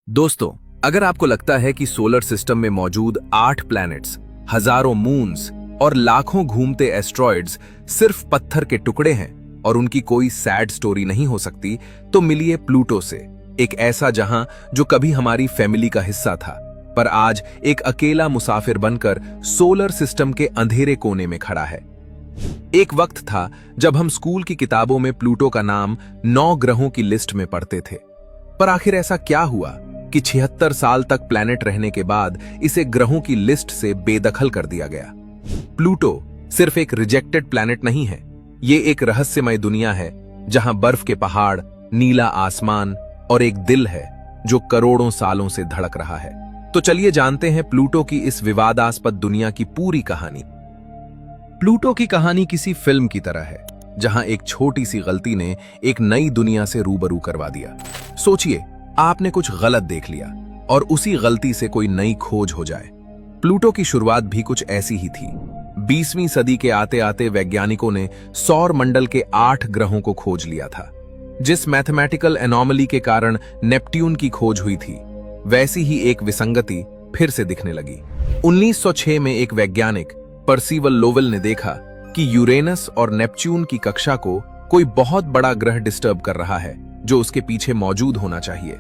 दोस्तों, अगर आपको लगता है कि सोलर सिस्टम में मौजूद 8 प्लैनेट्स, हजारों मून्स और लाखों घूमते एस्ट्रॉइड्स सिर्फ पत्थर के टुकड़े हैं और उनकी कोई सैड स्टोरी नहीं हो सकती, तो मिलिए प्लूटो से, एक ऐसा जहां जो कभी हमारी फैमिली का हिस्सा था, पर आज एक अकेला मुसाफिर बनकर सोलर सिस्टम के अंधेरे कोने में खड़ा है। एक वक्त था जब हम स्कूल की किताबों में प्लूटो का नाम 9 ग्रहों की लिस्ट में पढ़ते थे, पर आखिर ऐसा क्या हुआ कि 76 साल तक प्लैनेट रहने के बाद इसे ग्रहों की लिस्ट से बेदखल कर दिया गया। प्लूटो सिर्फ एक रिजेक्टेड प्लैनेट नहीं है, ये एक रहस्यमय दुनिया है जहां बर्फ के पहाड़, नीला आसमान और एक दिल है जो करोड़ों सालों से धड़क रहा है। तो चलिए जानते हैं प्लूटो की इस विवादास्पद दुनिया की पूरी कहानी। प्लूटो की कहानी किसी फिल्म की तरह है, जहां एक छोटी सी गलती ने एक नई दुनिया से रूबरू करवा दिया। सोचिए, आपने कुछ गलत देख लिया और उसी गलती से कोई नई खोज हो जाए। प्लूटो की शुरुआत भी कुछ ऐसी ही थी। 20वीं सदी के आते आते वैज्ञानिकों ने सौर मंडल के 8 ग्रहों को खोज लिया था। जिस मैथमेटिकल एनोमली के कारण नेपट्यून की खोज हुई थी, वैसी ही एक विसंगति फिर से दिखने लगी। 1906 में एक वैज्ञानिक पर्सिवल लोवेल ने देखा कि यूरेनस और नेपच्यून की कक्षा को कोई बहुत बड़ा ग्रह डिस्टर्ब कर रहा है, जो उसके पीछे मौजूद होना चाहिए।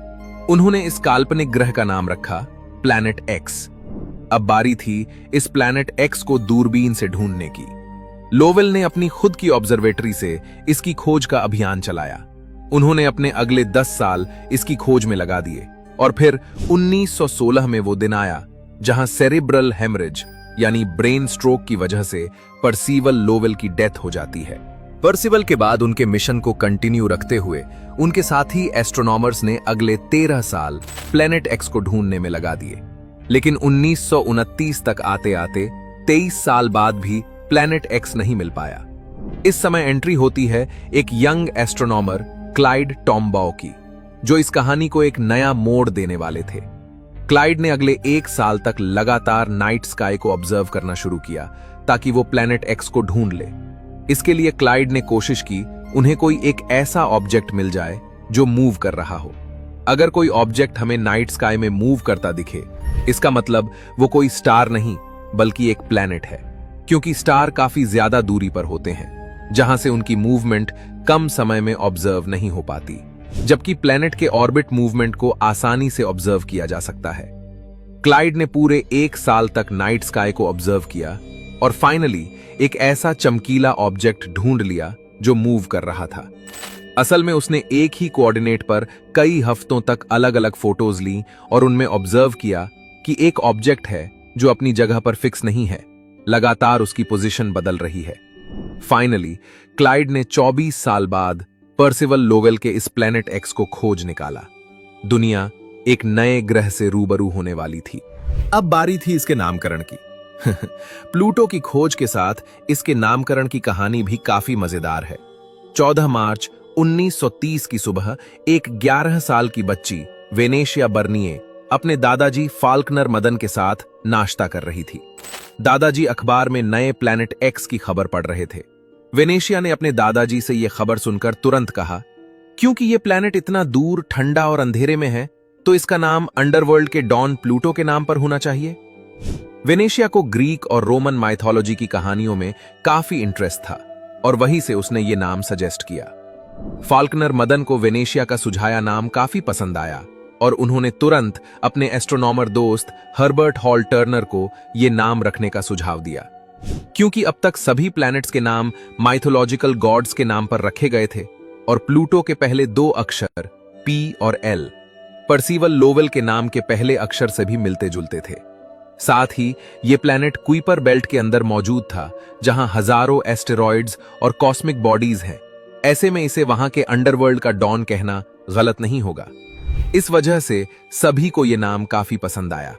उन्होंने इस काल्पनिक ग्रह का नाम रखा प्लैनेट एक्स। अब बारी थी इस प्लैनेट एक्स को दूरबीन से ढूंढने की। लोवेल ने अपनी खुद की ऑब्जर्वेटरी से इसकी खोज का अभियान चलाया। उन्होंने अपने अगले 10 साल इसकी खोज में लगा दिए और फिर 1916 में वो दिन आया जहां सेरिब्रल हेमरेज यानी ब्रेन स्ट्रोक की वजह से पर्सिवल लोवेल की डेथ हो जाती है। पर्सिवल के बाद उनके मिशन को कंटिन्यू रखते हुए उनके साथी एस्ट्रोनॉमर्स ने अगले 13 साल प्लैनेट एक्स को ढूंढने में लगा दिए, लेकिन 1929 तक आते आते 23 साल बाद भी प्लैनेट एक्स नहीं मिल पाया। इस समय एंट्री होती है एक यंग एस्ट्रोनॉमर क्लाइड टॉम्बाउ की, जो इस कहानी को एक नया मोड़ देने वाले थे। क्लाइड ने अगले 1 साल तक लगातार नाइट स्काई को ऑब्जर्व करना शुरू किया ताकि वो प्लैनेट एक्स को ढूंढ ले। इसके लिए क्लाइड ने कोशिश की उन्हें कोई एक ऐसा ऑब्जेक्ट मिल जाए जो मूव कर रहा हो। अगर कोई ऑब्जेक्ट हमें नाइट स्काई में मूव करता दिखे, इसका मतलब वो कोई स्टार नहीं बल्कि एक प्लैनेट है, क्योंकि स्टार काफी ज्यादा दूरी पर होते हैं जहां से उनकी मूवमेंट कम समय में ऑब्जर्व नहीं हो पाती, जबकि प्लैनेट के ऑर्बिट मूवमेंट को आसानी से ऑब्जर्व किया जा सकता है। क्लाइड ने पूरे 1 साल तक नाइट स्काई को ऑब्जर्व किया और फाइनली एक ऐसा चमकीला ऑब्जेक्ट ढूंढ लिया जो मूव कर रहा था। असल में उसने एक ही कोऑर्डिनेट पर कई हफ्तों तक अलग अलग फोटोज ली और उनमें ऑब्जर्व किया कि एक ऑब्जेक्ट है जो अपनी जगह पर फिक्स नहीं है, लगातार उसकी पोजीशन बदल रही है। फाइनली क्लाइड ने 24 साल बाद पर्सिवल लोवेल के इस प्लैनेट एक्स को खोज निकाला। दुनिया एक नए ग्रह से रूबरू होने वाली थी। अब बारी थी इसके नामकरण की। प्लूटो की खोज के साथ इसके नामकरण की कहानी भी काफी मजेदार है। 14 मार्च 1930 की सुबह एक 11 साल की बच्ची वेनेशिया बर्निए अपने दादाजी फाल्कनर मदन के साथ नाश्ता कर रही थी। दादाजी अखबार में नए प्लैनेट एक्स की खबर पढ़ रहे थे। वेनेशिया ने अपने दादाजी से यह खबर सुनकर तुरंत कहा, क्योंकि यह प्लैनेट इतना दूर, ठंडा और अंधेरे में है, तो इसका नाम अंडरवर्ल्ड के डॉन प्लूटो के नाम पर होना चाहिए। वेनेशिया को ग्रीक और रोमन माइथोलॉजी की कहानियों में काफी इंटरेस्ट था और वहीं से उसने ये नाम सजेस्ट किया। फाल्कनर मदन को वेनेशिया का सुझाया नाम काफी पसंद आया और उन्होंने तुरंत अपने एस्ट्रोनॉमर दोस्त हर्बर्ट हॉल टर्नर को ये नाम रखने का सुझाव दिया। क्योंकि अब तक सभी प्लैनेट्स के नाम माइथोलॉजिकल गॉड्स के नाम पर रखे गए थे और प्लूटो के पहले 2 अक्षर पी और एल पर्सिवल लोवेल के नाम के पहले अक्षर से भी मिलते जुलते थे। साथ ही ये प्लैनेट कुइपर बेल्ट के अंदर मौजूद था, जहां हजारों एस्टेरॉइड्स और कॉस्मिक बॉडीज हैं। ऐसे में इसे वहां के अंडरवर्ल्ड का डॉन कहना गलत नहीं होगा। इस वजह से सभी को ये नाम काफी पसंद आया।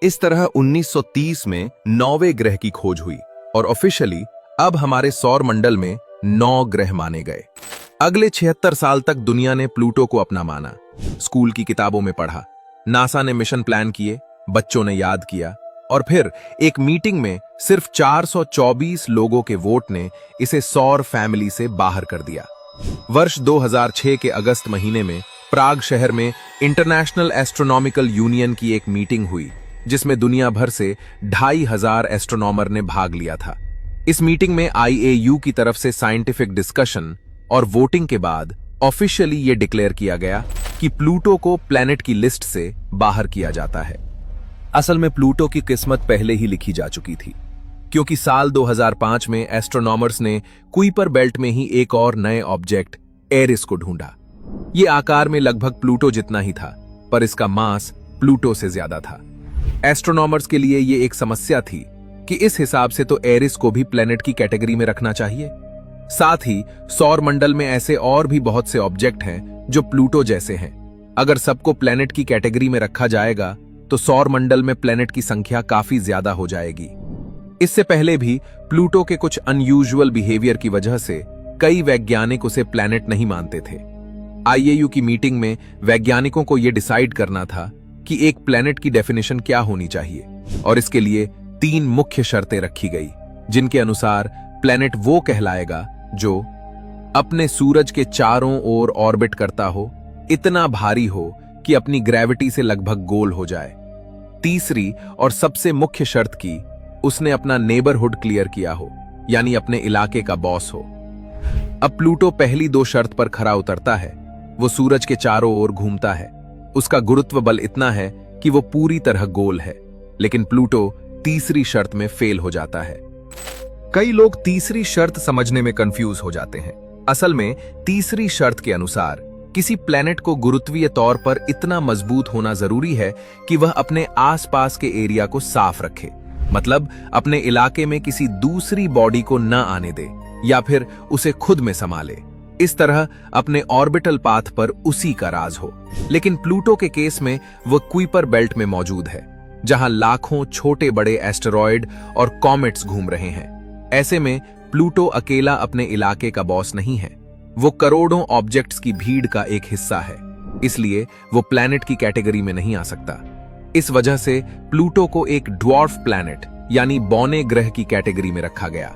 इस तरह 1930 में 9वें ग्रह की खोज हुई और ऑफिशियली अब हमारे सौर मंडल में 9 ग्रह माने गए। अगले 76 साल तक दुनिया ने प्लूटो को अपना माना, स्कूल की किताबों में पढ़ा, नासा ने मिशन प्लान किए, बच्चों ने याद किया और फिर एक मीटिंग में सिर्फ 424 लोगों के वोट ने इसे सौर फैमिली से बाहर कर दिया। वर्ष 2006 के अगस्त महीने में प्राग शहर में इंटरनेशनल एस्ट्रोनॉमिकल यूनियन की एक मीटिंग हुई, जिसमें दुनिया भर से 2500 एस्ट्रोनॉमर ने भाग लिया था। इस मीटिंग में आईएयू की तरफ से साइंटिफिक डिस्कशन और वोटिंग के बाद ऑफिशियली ये डिक्लेयर किया गया कि प्लूटो को प्लैनेट की लिस्ट से बाहर किया जाता है। असल में प्लूटो की किस्मत पहले ही लिखी जा चुकी थी, क्योंकि साल 2005 में एस्ट्रोनॉमर्स ने कुइपर बेल्ट में ही एक और नए ऑब्जेक्ट एरिस को ढूंढा। ये आकार में लगभग प्लूटो जितना ही था, पर इसका मास प्लूटो से ज्यादा था। एस्ट्रोनॉमर्स के लिए ये एक समस्या थी कि इस हिसाब से तो एरिस को भी प्लैनेट की कैटेगरी में रखना चाहिए। साथ ही सौर मंडल में ऐसे और भी बहुत से ऑब्जेक्ट हैं जो प्लूटो जैसे हैं। अगर सबको प्लैनेट की कैटेगरी में रखा जाएगा तो सौर मंडल में प्लैनेट की संख्या काफी ज्यादा हो जाएगी। इससे पहले भी प्लूटो के कुछ अनयूजुअल बिहेवियर की वजह से कई वैज्ञानिक उसे प्लैनेट नहीं मानते थे। आईएयू की मीटिंग में वैज्ञानिकों को यह डिसाइड करना था कि एक प्लैनेट की डेफिनेशन क्या होनी चाहिए, और इसके लिए 3 मुख्य शर्तें रखी गई, जिनके अनुसार प्लैनेट वो कहलाएगा जो अपने सूरज के चारों ओर ऑर्बिट करता हो, इतना भारी हो कि अपनी ग्रेविटी से लगभग गोल हो जाए। तीसरी और सबसे मुख्य शर्त की उसने अपना नेबरहुड क्लियर किया हो, यानी अपने इलाके का बॉस हो। अब प्लूटो पहली 2 शर्त पर खरा उतरता है। वो सूरज के चारों ओर घूमता है, उसका गुरुत्व बल इतना है कि वो पूरी तरह गोल है, लेकिन प्लूटो तीसरी शर्त में फेल हो जाता है। कई लोग तीसरी शर्त समझने में कंफ्यूज हो जाते हैं। असल में तीसरी शर्त के अनुसार किसी प्लैनेट को गुरुत्वीय तौर पर इतना मजबूत होना जरूरी है कि वह अपने आसपास के एरिया को साफ रखे, मतलब अपने इलाके में किसी दूसरी बॉडी को न आने दे या फिर उसे खुद में संभाले। इस तरह अपने ऑर्बिटल पाथ पर उसी का राज हो। लेकिन प्लूटो के केस में वह कुइपर बेल्ट में मौजूद है, जहां लाखों छोटे बड़े एस्टेरॉयड और कॉमेट्स घूम रहे हैं। ऐसे में प्लूटो अकेला अपने इलाके का बॉस नहीं है, वो करोड़ों ऑब्जेक्ट्स की भीड़ का एक हिस्सा है। इसलिए वो प्लैनेट की कैटेगरी में नहीं आ सकता। इस वजह से प्लूटो को एक ड्वार्फ प्लैनेट यानी बौने ग्रह की कैटेगरी में रखा गया।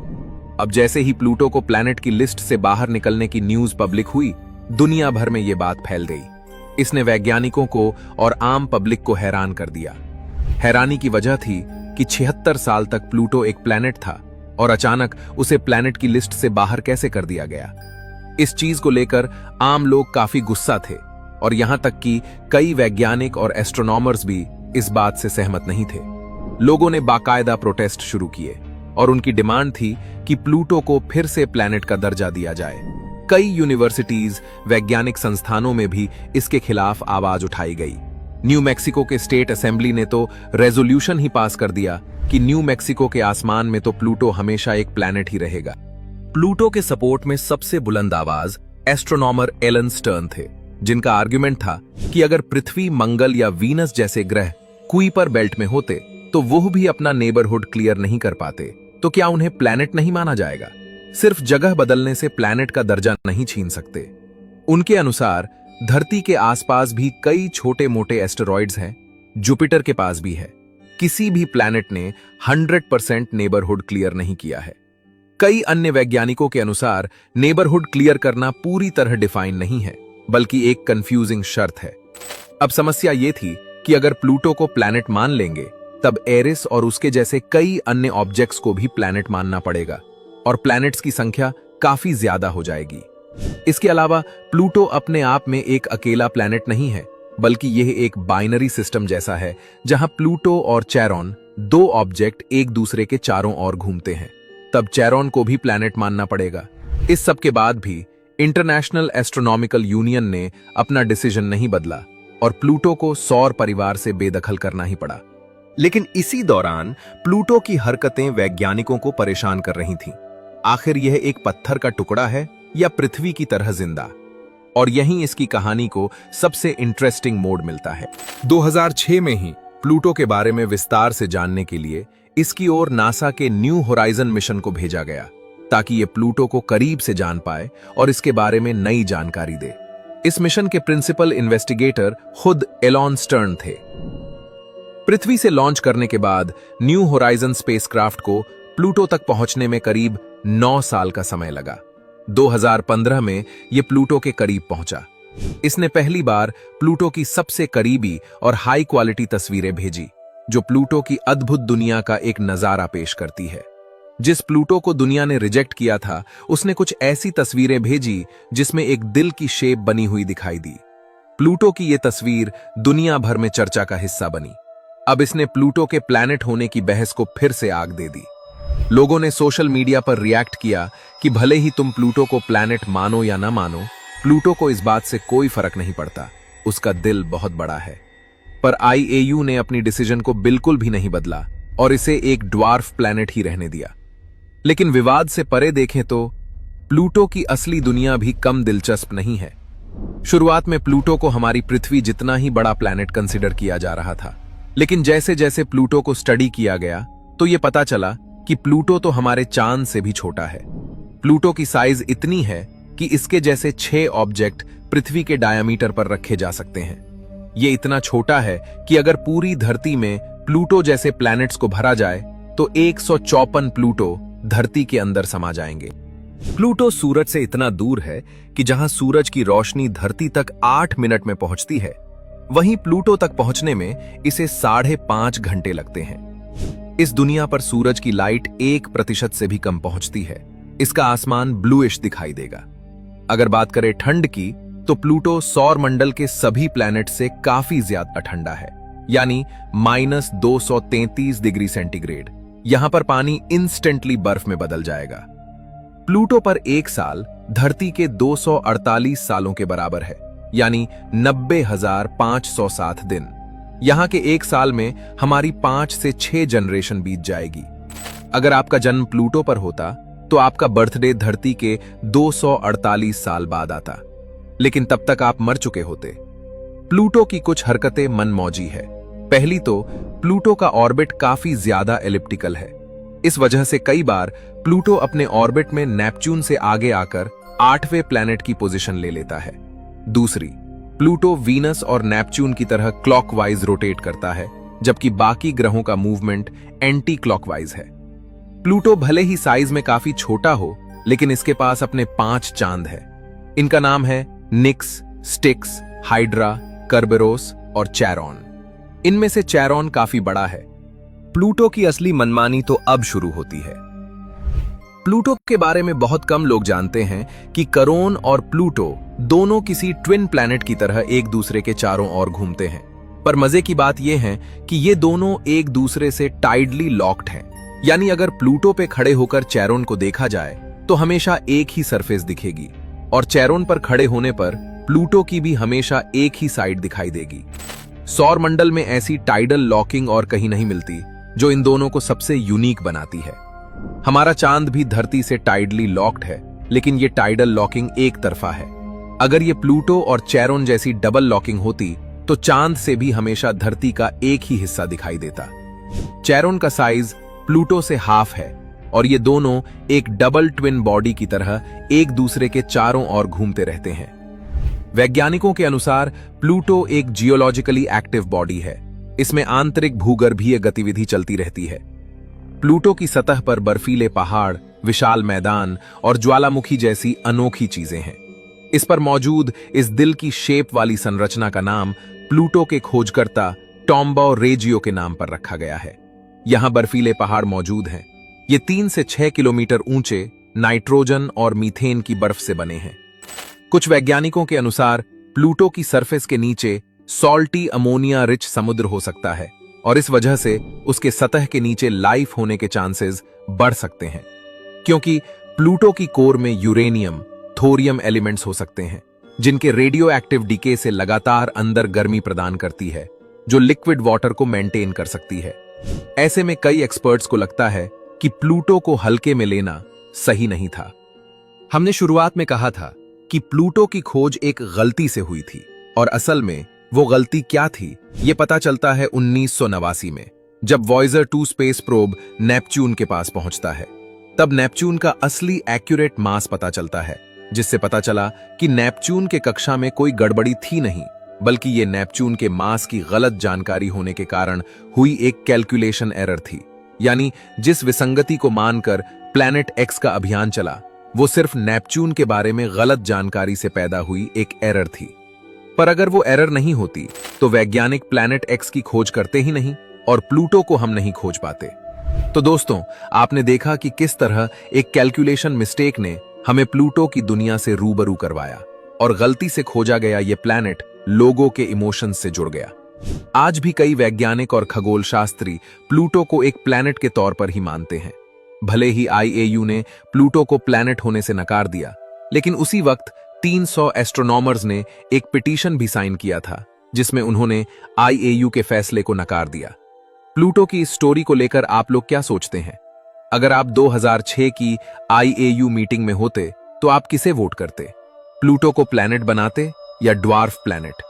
अब जैसे ही प्लूटो को प्लैनेट की लिस्ट से बाहर निकलने की न्यूज पब्लिक हुई, दुनिया भर में यह बात फैल गई। इसने वैज्ञानिकों को और आम पब्लिक को हैरान कर दिया। हैरानी की वजह थी कि 76 साल तक प्लूटो एक प्लैनेट था और अचानक उसे प्लैनेट की लिस्ट से बाहर कैसे कर दिया गया। इस चीज को लेकर आम लोग काफी गुस्सा थे, और यहां तक कि कई वैज्ञानिक और एस्ट्रोनॉमर्स भी इस बात से सहमत नहीं थे। लोगों ने बाकायदा प्रोटेस्ट शुरू किए और उनकी डिमांड थी कि प्लूटो को फिर से प्लैनेट का दर्जा दिया जाए। कई यूनिवर्सिटीज, वैज्ञानिक संस्थानों में भी इसके खिलाफ आवाज उठाई गई। न्यू मैक्सिको के स्टेट असेंबली ने तो रेजोल्यूशन ही पास कर दिया कि न्यू मैक्सिको के आसमान में तो प्लूटो हमेशा एक प्लैनेट ही रहेगा। प्लूटो के सपोर्ट में सबसे बुलंद आवाज एस्ट्रोनॉमर एलन स्टर्न थे, जिनका आर्गुमेंट था कि अगर पृथ्वी, मंगल या वीनस जैसे ग्रह कुइपर बेल्ट में होते तो वो भी अपना नेबरहुड क्लियर नहीं कर पाते, तो क्या उन्हें प्लैनेट नहीं माना जाएगा? सिर्फ जगह बदलने से प्लैनेट का दर्जा नहीं छीन सकते। उनके अनुसार धरती के आसपास भी कई छोटे मोटे एस्टेरॉइड्स हैं, जुपिटर के पास भी है। किसी भी प्लैनेट ने 100% नेबरहुड क्लियर नहीं किया है। कई अन्य वैज्ञानिकों के अनुसार नेबरहुड क्लियर करना पूरी तरह डिफाइन नहीं है, बल्कि एक कंफ्यूजिंग शर्त है। अब समस्या यह थी कि अगर प्लूटो को प्लैनेट मान लेंगे, तब एरिस और उसके जैसे कई अन्य ऑब्जेक्ट्स को भी प्लैनेट मानना पड़ेगा, और प्लैनेट्स की संख्या काफी ज्यादा हो जाएगी। इसके अलावा प्लूटो अपने आप में एक अकेला प्लैनेट नहीं है, बल्कि यह एक बाइनरी सिस्टम जैसा है, जहां प्लूटो और चैरॉन 2 ऑब्जेक्ट एक दूसरे के चारों ओर घूमते हैं। तब चैरॉन को भी प्लैनेट मानना पड़ेगा। इस सब के बाद भी इंटरनेशनल एस्ट्रोनॉमिकल यूनियन ने अपना डिसीजन नहीं बदला और प्लूटो को सौर परिवार से बेदखल करना ही पड़ा। लेकिन इसी दौरान प्लूटो की हरकतें वैज्ञानिकों को परेशान कर रही थीं। आखिर यह एक पत्थर का टुकड़ा है या पृथ्वी की तरह जिंदा? और यहीं इसकी कहानी को सबसे इंटरेस्टिंग मोड़ मिलता है। 2006 में ही प्लूटो के बारे में विस्तार से जानने के लिए इसकी ओर नासा के न्यू होराइजन मिशन को भेजा गया, ताकि ये प्लूटो को करीब से जान पाए और इसके बारे में नई जानकारी दे। इस मिशन के प्रिंसिपल इन्वेस्टिगेटर खुद एलन स्टर्न थे। पृथ्वी से लॉन्च करने के बाद न्यू होराइजन स्पेसक्राफ्ट को प्लूटो तक पहुंचने में करीब 9 साल का समय लगा। 2015 में यह प्लूटो के करीब पहुंचा, इसने पहली बार प्लूटो की सबसे करीबी और हाई क्वालिटी तस्वीरें भेजी, जो प्लूटो की अद्भुत दुनिया का एक नजारा पेश करती है। जिस प्लूटो को दुनिया ने रिजेक्ट किया था, उसने कुछ ऐसी तस्वीरें भेजी जिसमें एक दिल की शेप बनी हुई दिखाई दी। प्लूटो की यह तस्वीर दुनिया भर में चर्चा का हिस्सा बनी। अब इसने प्लूटो के प्लैनेट होने की बहस को फिर से आग दे दी। लोगों ने सोशल मीडिया पर रिएक्ट किया कि भले ही तुम प्लूटो को प्लैनेट मानो या ना मानो, प्लूटो को इस बात से कोई फर्क नहीं पड़ता, उसका दिल बहुत बड़ा है। पर IAU ने अपनी डिसीजन को बिल्कुल भी नहीं बदला और इसे एक ड्वार्फ प्लैनेट ही रहने दिया। लेकिन विवाद से परे देखें तो प्लूटो की असली दुनिया भी कम दिलचस्प नहीं है। शुरुआत में प्लूटो को हमारी पृथ्वी जितना ही बड़ा प्लैनेट कंसिडर किया जा रहा था, लेकिन जैसे जैसे प्लूटो को स्टडी किया गया तो यह पता चला कि प्लूटो तो हमारे चांद से भी छोटा है। प्लूटो की साइज इतनी है कि इसके जैसे 6 ऑब्जेक्ट पृथ्वी के डायमीटर पर रखे जा सकते हैं। यह इतना छोटा है कि अगर पूरी धरती में प्लूटो जैसे प्लैनेट्स को भरा जाए तो 154 प्लूटो धरती के अंदर समा जाएंगे। प्लूटो सूरज से इतना दूर है कि जहां सूरज की रोशनी धरती तक 8 मिनट में पहुंचती है, वहीं प्लूटो तक पहुंचने में इसे 5.5 घंटे लगते हैं। इस दुनिया पर सूरज की लाइट 1% से भी कम पहुंचती है। इसका आसमान ब्लूइश दिखाई देगा। अगर बात करें ठंड की, तो प्लूटो सौर मंडल के सभी प्लैनेट से काफी ज्यादा ठंडा है, यानी -233 डिग्री सेंटीग्रेड। यहां पर पानी इंस्टेंटली बर्फ में बदल जाएगा। प्लूटो पर एक साल धरती के 248 सालों के बराबर है, यानी 90,507 दिन। यहां के एक साल में हमारी 5 से 6 जनरेशन बीत जाएगी। अगर आपका जन्म प्लूटो पर होता तो आपका बर्थडे धरती के 248 साल बाद आता, लेकिन तब तक आप मर चुके होते। प्लूटो की कुछ हरकतें मनमौजी है। पहली तो प्लूटो का ऑर्बिट काफी ज्यादा एलिप्टिकल है। इस वजह से कई बार प्लूटो अपने ऑर्बिट में नेपच्यून से आगे आकर 8वें प्लैनेट की पोजीशन ले लेता है। दूसरी, प्लूटो वीनस और नेपच्यून की तरह क्लॉकवाइज रोटेट करता है, जबकि बाकी ग्रहों का मूवमेंट एंटी क्लॉकवाइज है। प्लूटो भले ही साइज में काफी छोटा हो, लेकिन इसके पास अपने 5 चांद है। इनका नाम है निक्स, स्टिक्स, हाइड्रा, कर्बेरोस और चैरॉन। इनमें से चैरॉन काफी बड़ा है। प्लूटो की असली मनमानी तो अब शुरू होती है। प्लूटो के बारे में बहुत कम लोग जानते हैं कि करोन और प्लूटो दोनों किसी ट्विन प्लैनेट की तरह एक दूसरे के चारों ओर घूमते हैं। पर मजे की बात यह है कि ये दोनों एक दूसरे से टाइडली लॉक्ड हैं। यानी अगर प्लूटो पे खड़े होकर चैरोन को देखा जाए तो हमेशा एक ही सरफेस दिखेगी, और चैरोन पर खड़े होने पर प्लूटो की भी हमेशा एक ही साइड दिखाई देगी। सौर मंडल में ऐसी टाइडल लॉकिंग और कहीं नहीं मिलती, जो इन दोनों को सबसे यूनिक बनाती है। हमारा चांद भी धरती से टाइडली लॉक्ड है, लेकिन ये टाइडल लॉकिंग एक तरफा है। अगर ये प्लूटो और चैरोन जैसी डबल लॉकिंग होती तो चांद से भी हमेशा धरती का एक ही हिस्सा दिखाई देता। चैरोन का साइज प्लूटो से हाफ है, और ये दोनों एक डबल ट्विन बॉडी की तरह एक दूसरे के चारों ओर घूमते रहते हैं। वैज्ञानिकों के अनुसार प्लूटो एक जियोलॉजिकली एक्टिव बॉडी है। इसमें आंतरिक भूगर्भीय गतिविधि चलती रहती है। प्लूटो की सतह पर बर्फीले पहाड़, विशाल मैदान और ज्वालामुखी जैसी अनोखी चीजें हैं। इस पर मौजूद इस दिल की शेप वाली संरचना का नाम प्लूटो के खोजकर्ता टॉम्बो रेजियो के नाम पर रखा गया है। यहां बर्फीले पहाड़ मौजूद हैं। ये 3 से 6 किलोमीटर ऊंचे नाइट्रोजन और मीथेन की बर्फ से बने हैं। कुछ वैज्ञानिकों के अनुसार प्लूटो की सरफेस के नीचे सॉल्टी अमोनिया रिच समुद्र हो सकता है, और इस वजह से उसके सतह के नीचे लाइफ होने के चांसेस बढ़ सकते हैं, क्योंकि प्लूटो की कोर में यूरेनियम, थोरियम एलिमेंट्स हो सकते हैं, जिनके रेडियो एक्टिव डीके से लगातार अंदर गर्मी प्रदान करती है, जो लिक्विड वाटर को मेंटेन कर सकती है। ऐसे में कई एक्सपर्ट्स को लगता है कि प्लूटो को हल्के में लेना सही नहीं था। हमने शुरुआत में कहा था कि प्लूटो की खोज एक गलती से हुई थी, और असल में वो गलती क्या थी ये पता चलता है 1989 में, जब वॉयेजर 2 स्पेस प्रोब नेपच्यून के पास पहुंचता है। तब नेपच्यून का असली एक्यूरेट मास पता चलता है, जिससे पता चला कि नेपच्यून के कक्षा में कोई गड़बड़ी थी नहीं, बल्कि ये नेपच्यून के मास की गलत जानकारी होने के कारण हुई एक कैलकुलेशन एरर थी। यानी जिस विसंगति को मानकर प्लैनेट एक्स का अभियान चला, वो सिर्फ नेपच्यून के बारे में गलत जानकारी से पैदा हुई एक एरर थी। पर अगर वो एरर नहीं होती तो वैज्ञानिक प्लैनेट एक्स की खोज करते ही नहीं और प्लूटो को हम नहीं खोज पाते। तो दोस्तों, आपने देखा कि किस तरह एक कैलकुलेशन मिस्टेक ने हमें प्लूटो की दुनिया से रूबरू करवाया और गलती से खोजा गया ये प्लैनेट लोगों के इमोशंस से जुड़ गया। आज भी कई वैज्ञानिक और खगोल शास्त्री प्लूटो को एक प्लैनेट के तौर पर ही मानते हैं। भले ही आईएयू ने प्लूटो को प्लैनेट होने से नकार दिया, लेकिन उसी वक्त 300 एस्ट्रोनॉमर्स ने एक पिटीशन भी साइन किया था जिसमें उन्होंने आईएयू के फैसले को नकार दिया। प्लूटो की इस स्टोरी को लेकर आप लोग क्या सोचते हैं? अगर आप 2006 की आईएयू मीटिंग में होते तो आप किसे वोट करते? प्लूटो को प्लैनेट बनाते या ड्वार्फ प्लैनेट?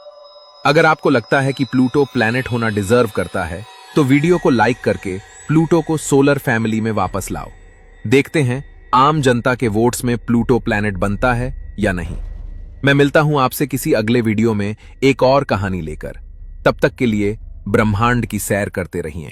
अगर आपको लगता है कि प्लूटो प्लैनेट होना डिजर्व करता है तो वीडियो को लाइक करके प्लूटो को सोलर फैमिली में वापस लाओ। देखते हैं आम जनता के वोट्स में प्लूटो प्लैनेट बनता है या नहीं। मैं मिलता हूं आपसे किसी अगले वीडियो में एक और कहानी लेकर। तब तक के लिए ब्रह्मांड की सैर करते रहिए।